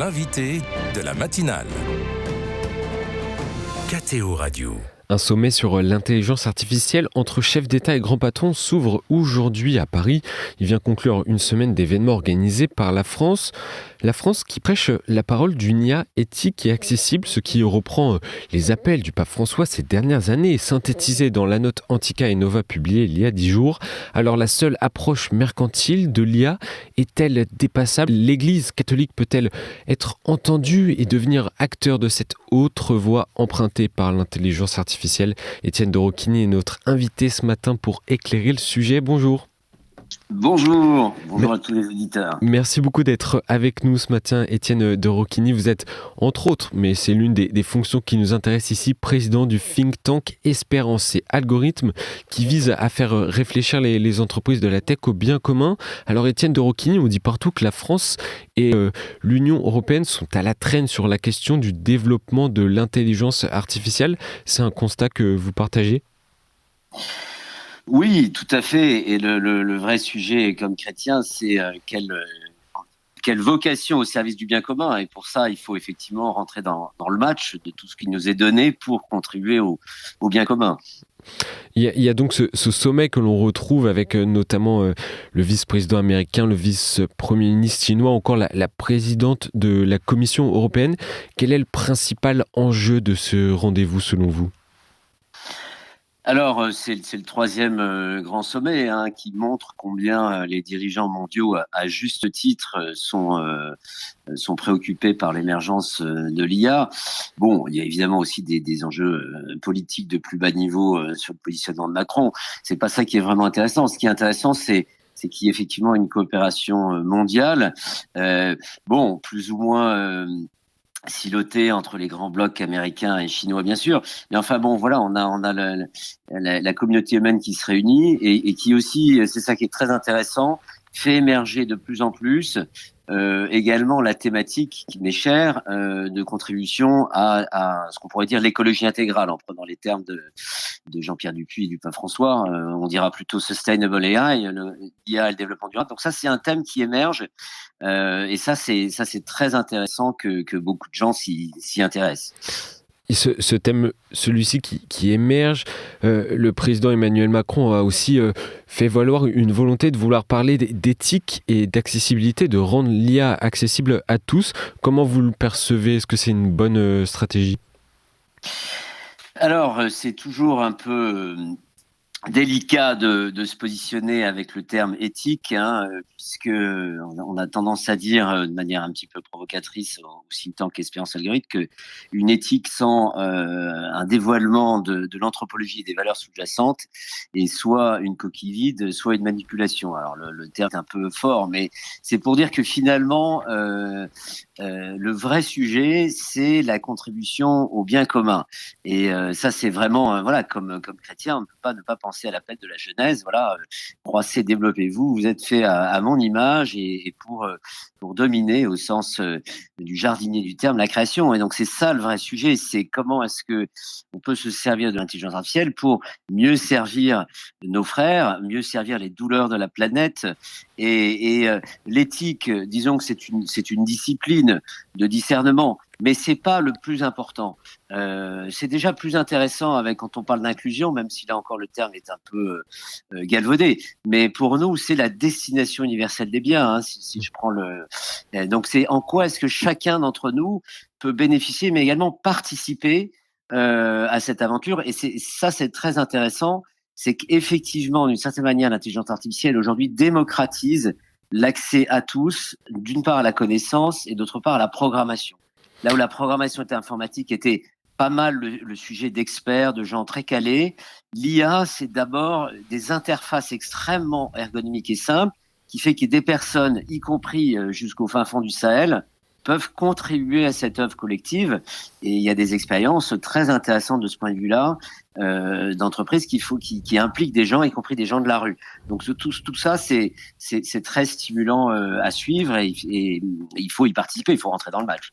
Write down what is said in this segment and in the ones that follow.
l'invité de la matinale. KTO Radio. Un sommet sur l'intelligence artificielle entre chefs d'État et grands patrons s'ouvre aujourd'hui à Paris. Il vient conclure une semaine d'événements organisés par la France. La France qui prêche la parole d'une IA éthique et accessible, ce qui reprend les appels du pape François ces dernières années et synthétisé dans la note Antica et Nova publiée il y a 10 jours. Alors la seule approche mercantile de l'IA est-elle dépassable ? L'Église catholique peut-elle être entendue et devenir acteur de cette autre voie empruntée par l'intelligence artificielle ? Étienne de Roquigny est notre invité ce matin pour éclairer le sujet. Bonjour. Bonjour à tous les auditeurs. Merci beaucoup d'être avec nous ce matin, Étienne de Roquigny. Vous êtes, entre autres, mais c'est l'une des fonctions qui nous intéresse ici, président du think tank Espérance et Algorithmes, qui vise à faire réfléchir les entreprises de la tech au bien commun. Alors Étienne de Roquigny, on dit partout que la France et l'Union européenne sont à la traîne sur la question du développement de l'intelligence artificielle. C'est un constat que vous partagez ? Oui, tout à fait. Et le vrai sujet, comme chrétien, c'est quelle vocation au service du bien commun. Et pour ça, il faut effectivement rentrer dans le match de tout ce qui nous est donné pour contribuer au bien commun. Il y a donc ce sommet que l'on retrouve avec notamment le vice-président américain, le vice-premier ministre chinois, encore la présidente de la Commission européenne. Quel est le principal enjeu de ce rendez-vous selon vous ? Alors, c'est le troisième grand sommet qui montre combien les dirigeants mondiaux, à juste titre, sont préoccupés par l'émergence de l'IA. Bon, il y a évidemment aussi des enjeux politiques de plus bas niveau sur le positionnement de Macron. C'est pas ça qui est vraiment intéressant. Ce qui est intéressant, c'est qu'il y ait effectivement une coopération mondiale, plus ou moins siloté entre les grands blocs américains et chinois, bien sûr. Mais enfin bon, voilà, on a la communauté humaine qui se réunit et qui aussi, c'est ça qui est très intéressant, fait émerger de plus en plus également la thématique qui m'est chère de contribution à ce qu'on pourrait dire l'écologie intégrale, en prenant les termes de Jean-Pierre Dupuy et du pape François. On dira plutôt sustainable AI, l'IA et le développement durable. Donc ça, c'est un thème qui émerge et ça c'est très intéressant que beaucoup de gens s'y intéressent. Et ce thème, celui-ci qui émerge, le président Emmanuel Macron a aussi fait valoir une volonté de vouloir parler d'éthique et d'accessibilité, de rendre l'IA accessible à tous. Comment vous le percevez ? Est-ce que c'est une bonne stratégie ? Alors, c'est toujours un peu délicat de se positionner avec le terme éthique, puisque on a tendance à dire de manière un petit peu provocatrice au think tank Espérance Algorithmes que une éthique sans un dévoilement de l'anthropologie et des valeurs sous-jacentes est soit une coquille vide, soit une manipulation. Alors le terme est un peu fort, mais c'est pour dire que finalement le vrai sujet, c'est la contribution au bien commun. Et ça, c'est vraiment comme chrétien, on ne peut pas ne pas penser à l'appel de la Genèse. Croissez, développez-vous. Vous êtes fait à mon image et pour dominer au sens du jardinier du terme la création. Et donc c'est ça le vrai sujet. C'est comment est-ce que on peut se servir de l'intelligence artificielle pour mieux servir nos frères, mieux servir les douleurs de la planète. Et l'éthique, disons que c'est une discipline de discernement, mais c'est pas le plus important. C'est déjà plus intéressant quand on parle d'inclusion, même si là encore le terme est un peu galvaudé. Mais pour nous, c'est la destination universelle des biens. Si je prends donc c'est en quoi est-ce que chacun d'entre nous peut bénéficier, mais également participer à cette aventure. Et c'est très intéressant. C'est qu'effectivement, d'une certaine manière, l'intelligence artificielle aujourd'hui démocratise l'accès à tous, d'une part à la connaissance et d'autre part à la programmation. Là où la programmation informatique était pas mal le sujet d'experts, de gens très calés, l'IA, c'est d'abord des interfaces extrêmement ergonomiques et simples qui fait que des personnes, y compris jusqu'au fin fond du Sahel, peuvent contribuer à cette œuvre collective. Et il y a des expériences très intéressantes de ce point de vue-là, d'entreprises qui impliquent des gens, y compris des gens de la rue. Donc tout ça, c'est très stimulant à suivre et il faut y participer, il faut rentrer dans le match.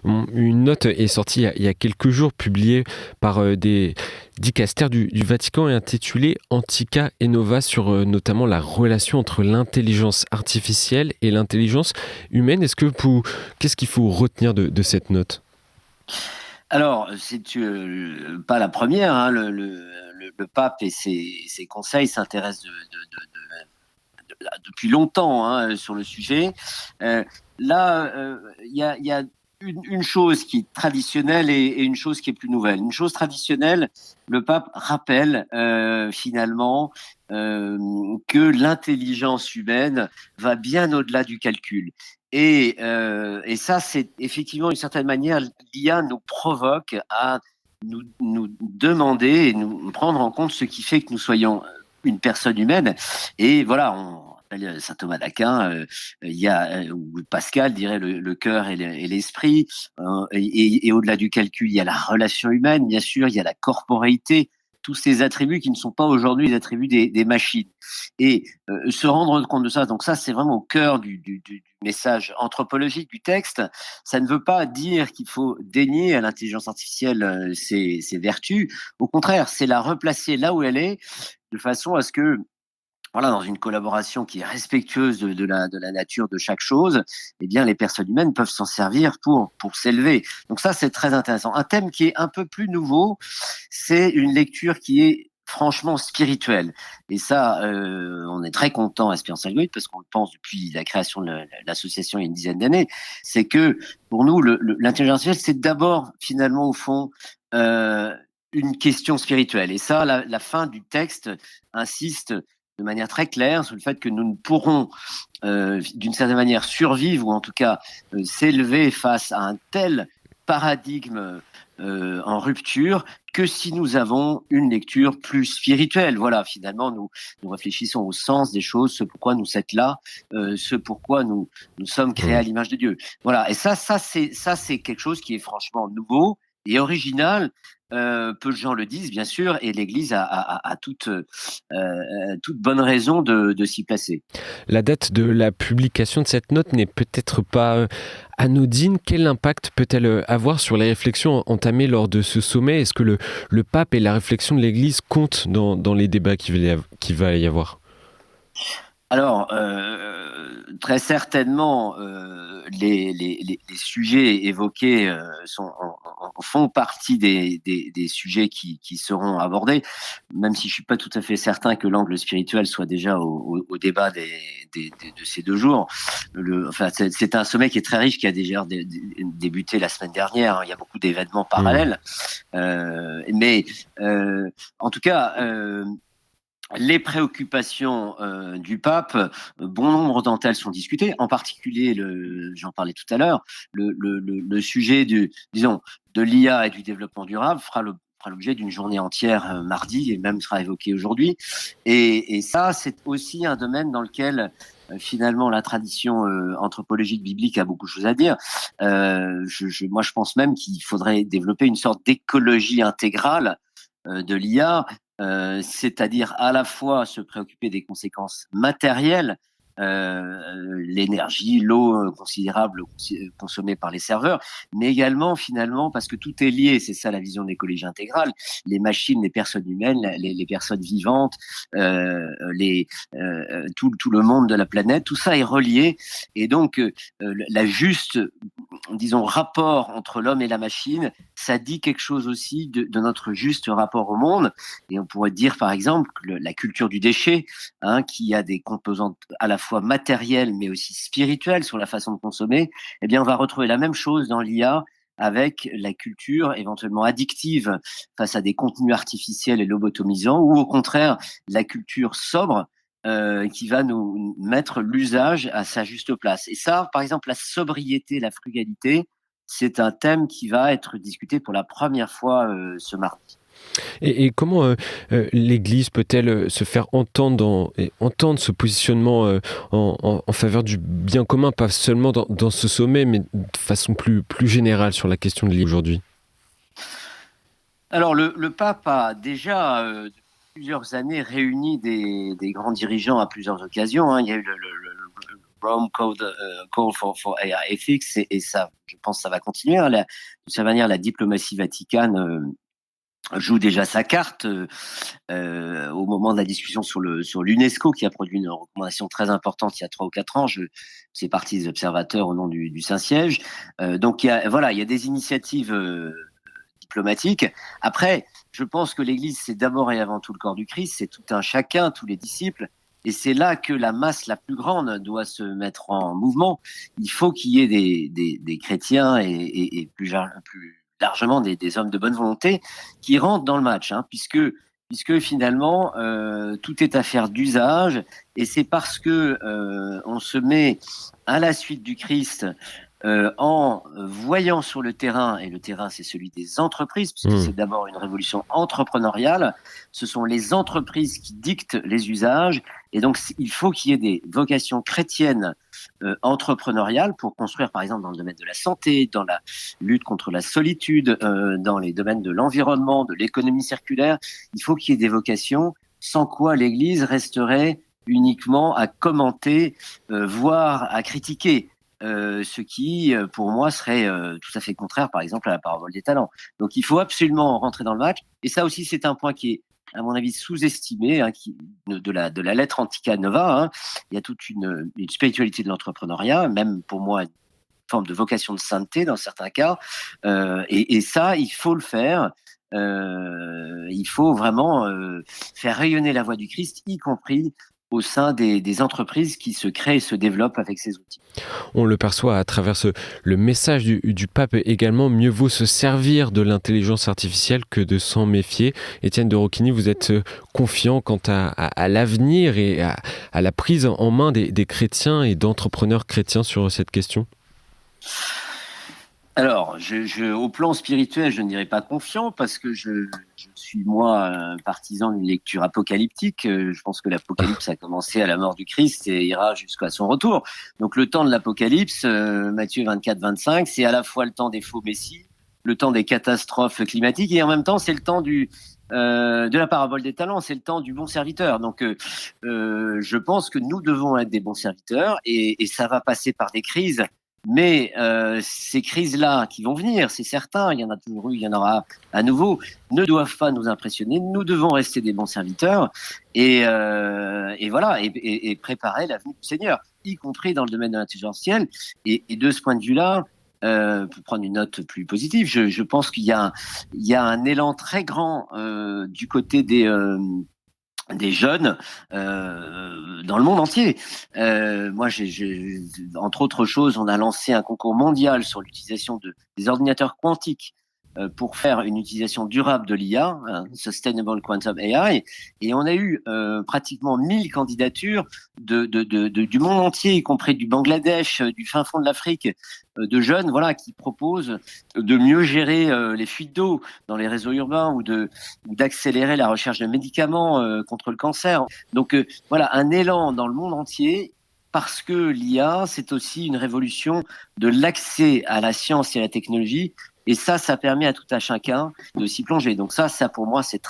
Une note est sortie il y a quelques jours, publiée par des dicaster du Vatican est intitulé Antica et Nova sur notamment la relation entre l'intelligence artificielle et l'intelligence humaine. Qu'est-ce qu'il faut retenir de cette note ? Alors, c'est pas la première, hein, le pape et ses conseils s'intéressent depuis longtemps, hein, sur le sujet. Là, il y a une chose qui est traditionnelle et une chose qui est plus nouvelle. Une chose traditionnelle, le pape rappelle finalement que l'intelligence humaine va bien au-delà du calcul. Et ça, c'est effectivement, d'une certaine manière, l'IA nous provoque à nous demander et nous prendre en compte ce qui fait que nous soyons une personne humaine. Et voilà, on rappelle saint Thomas d'Aquin, il y a, ou Pascal dirait le cœur et l'esprit, et au-delà du calcul, il y a la relation humaine, bien sûr, il y a la corporéité, tous ces attributs qui ne sont pas aujourd'hui les attributs des machines. Et se rendre compte de ça, donc ça c'est vraiment au cœur du message anthropologique du texte. Ça ne veut pas dire qu'il faut dénier à l'intelligence artificielle ses vertus. Au contraire, c'est la replacer là où elle est, de façon à ce que, voilà, dans une collaboration qui est respectueuse de la nature de chaque chose, eh bien, les personnes humaines peuvent s'en servir pour s'élever. Donc ça, c'est très intéressant. Un thème qui est un peu plus nouveau, c'est une lecture qui est franchement spirituelle. Et ça, on est très content à Espérance Algorithme parce qu'on le pense depuis la création de l'association il y a une dizaine d'années. C'est que pour nous, l'intelligence artificielle, c'est d'abord, finalement, au fond, une question spirituelle. Et ça, la fin du texte insiste de manière très claire sur le fait que nous ne pourrons, d'une certaine manière, survivre ou en tout cas s'élever face à un tel paradigme en rupture que si nous avons une lecture plus spirituelle. Voilà, finalement, nous réfléchissons au sens des choses, ce pourquoi nous sommes là, ce pourquoi nous sommes créés à l'image de Dieu. Voilà, et ça c'est quelque chose qui est franchement nouveau et original. Peu de gens le disent, bien sûr, et l'Église a toute bonne raison de s'y placer. La date de la publication de cette note n'est peut-être pas anodine. Quel impact peut-elle avoir sur les réflexions entamées lors de ce sommet ? Est-ce que le pape et la réflexion de l'Église comptent dans les débats qui va y avoir ? Alors, très certainement, les sujets évoqués font partie des sujets qui seront abordés, même si je suis pas tout à fait certain que l'angle spirituel soit déjà au débat de ces 2 jours. Enfin, c'est un sommet qui est très riche, qui a déjà débuté la semaine dernière, hein. Il y a beaucoup d'événements parallèles, mais en tout cas. Les préoccupations du pape, bon nombre d'entre elles sont discutées, en particulier, j'en parlais tout à l'heure, le sujet de l'IA et du développement durable fera l'objet d'une journée entière mardi et même sera évoqué aujourd'hui. Et ça, c'est aussi un domaine dans lequel finalement la tradition anthropologique biblique a beaucoup de choses à dire. Moi, je pense même qu'il faudrait développer une sorte d'écologie intégrale de l'IA, c'est-à-dire à la fois se préoccuper des conséquences matérielles, l'énergie, l'eau considérable consommée par les serveurs, mais également finalement parce que tout est lié, c'est ça la vision de l'écologie intégrale, les machines, les personnes humaines, les personnes vivantes, tout le monde de la planète, tout ça est relié, et donc la juste, disons, rapport entre l'homme et la machine, ça dit quelque chose aussi de notre juste rapport au monde. Et on pourrait dire par exemple que la culture du déchet, hein, qui a des composantes à la fois matérielles mais aussi spirituelles sur la façon de consommer, eh bien on va retrouver la même chose dans l'IA avec la culture éventuellement addictive face à des contenus artificiels et lobotomisants, ou au contraire la culture sobre qui va nous mettre l'usage à sa juste place. Et ça, par exemple, la sobriété, la frugalité, c'est un thème qui va être discuté pour la première fois ce mardi. Et comment l'Église peut-elle se faire entendre ce positionnement en faveur du bien commun, pas seulement dans ce sommet, mais de façon plus générale sur la question de l'IA aujourd'hui ? Alors, le pape a déjà depuis plusieurs années réuni des grands dirigeants à plusieurs occasions, hein. Il y a eu le Rome Call for AI Ethics, et ça, je pense que ça va continuer, hein. De cette manière, la diplomatie vaticane joue déjà sa carte au moment de la discussion sur l'UNESCO, qui a produit une recommandation très importante il y a 3 ou 4 ans. Je fais partie des observateurs au nom du Saint-Siège. Donc il y a des initiatives diplomatiques. Après, je pense que l'Église, c'est d'abord et avant tout le corps du Christ, c'est tout un chacun, tous les disciples. Et c'est là que la masse la plus grande doit se mettre en mouvement. Il faut qu'il y ait des chrétiens et plus largement des hommes de bonne volonté qui rentrent dans le match, puisque finalement tout est affaire d'usage, et c'est parce que on se met à la suite du Christ en voyant sur le terrain, et le terrain c'est celui des entreprises, puisque c'est d'abord une révolution entrepreneuriale, ce sont les entreprises qui dictent les usages, et donc il faut qu'il y ait des vocations chrétiennes entrepreneuriales pour construire, par exemple dans le domaine de la santé, dans la lutte contre la solitude, dans les domaines de l'environnement, de l'économie circulaire. Il faut qu'il y ait des vocations, sans quoi l'Église resterait uniquement à commenter, voire à critiquer. Ce qui, pour moi, serait tout à fait contraire, par exemple, à la parabole des talents. Donc, il faut absolument rentrer dans le match. Et ça aussi, c'est un point qui est, à mon avis, sous-estimé, de la lettre Antica Nova. Il y a toute une spiritualité de l'entrepreneuriat, même pour moi, une forme de vocation de sainteté dans certains cas. Et ça, il faut le faire. Il faut vraiment faire rayonner la voix du Christ, y compris au sein des entreprises qui se créent et se développent avec ces outils. On le perçoit à travers le message du pape également, mieux vaut se servir de l'intelligence artificielle que de s'en méfier. Étienne de Roquigny, vous êtes confiant quant à l'avenir et à la prise en main des chrétiens et d'entrepreneurs chrétiens sur cette question ? Alors, au plan spirituel, je ne dirais pas confiant, parce que je suis, moi, un partisan d'une lecture apocalyptique. Je pense que l'Apocalypse a commencé à la mort du Christ et ira jusqu'à son retour. Donc, le temps de l'Apocalypse, Matthieu 24-25, c'est à la fois le temps des faux messies, le temps des catastrophes climatiques, et en même temps, c'est le temps de la parabole des talents, c'est le temps du bon serviteur. Donc, je pense que nous devons être des bons serviteurs, et ça va passer par des crises. Mais ces crises-là qui vont venir, c'est certain, il y en a toujours eu, il y en aura à nouveau, ne doivent pas nous impressionner. Nous devons rester des bons serviteurs et voilà, et préparer l'avenir du Seigneur, y compris dans le domaine de l'intelligence artificielle. Et de ce point de vue-là, pour prendre une note plus positive, je pense qu'il y a un élan très grand du côté des jeunes dans le monde entier. Moi, entre autres choses, on a lancé un concours mondial sur l'utilisation des ordinateurs quantiques pour faire une utilisation durable de l'IA, Sustainable Quantum AI, et on a eu pratiquement 1000 candidatures du monde entier, y compris du Bangladesh, du fin fond de l'Afrique, de jeunes, voilà, qui proposent de mieux gérer les fuites d'eau dans les réseaux urbains, ou d'accélérer la recherche de médicaments contre le cancer. Donc voilà, un élan dans le monde entier, parce que l'IA, c'est aussi une révolution de l'accès à la science et à la technologie. Et ça permet à tout à chacun de s'y plonger. Donc ça pour moi, c'est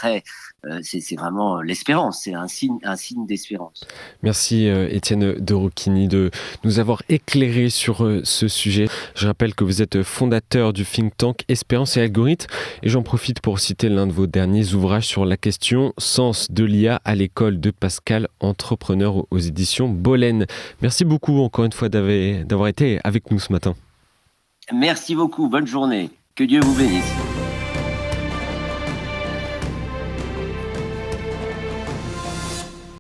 vraiment l'espérance. C'est un signe d'espérance. Merci Étienne de Roquigny de nous avoir éclairé sur ce sujet. Je rappelle que vous êtes fondateur du think tank Espérance et Algorithmes. Et j'en profite pour citer l'un de vos derniers ouvrages sur la question Sens de l'IA à l'école de Pascal, entrepreneur aux éditions Bollen. Merci beaucoup encore une fois d'avoir été avec nous ce matin. Merci beaucoup. Bonne journée. Que Dieu vous bénisse.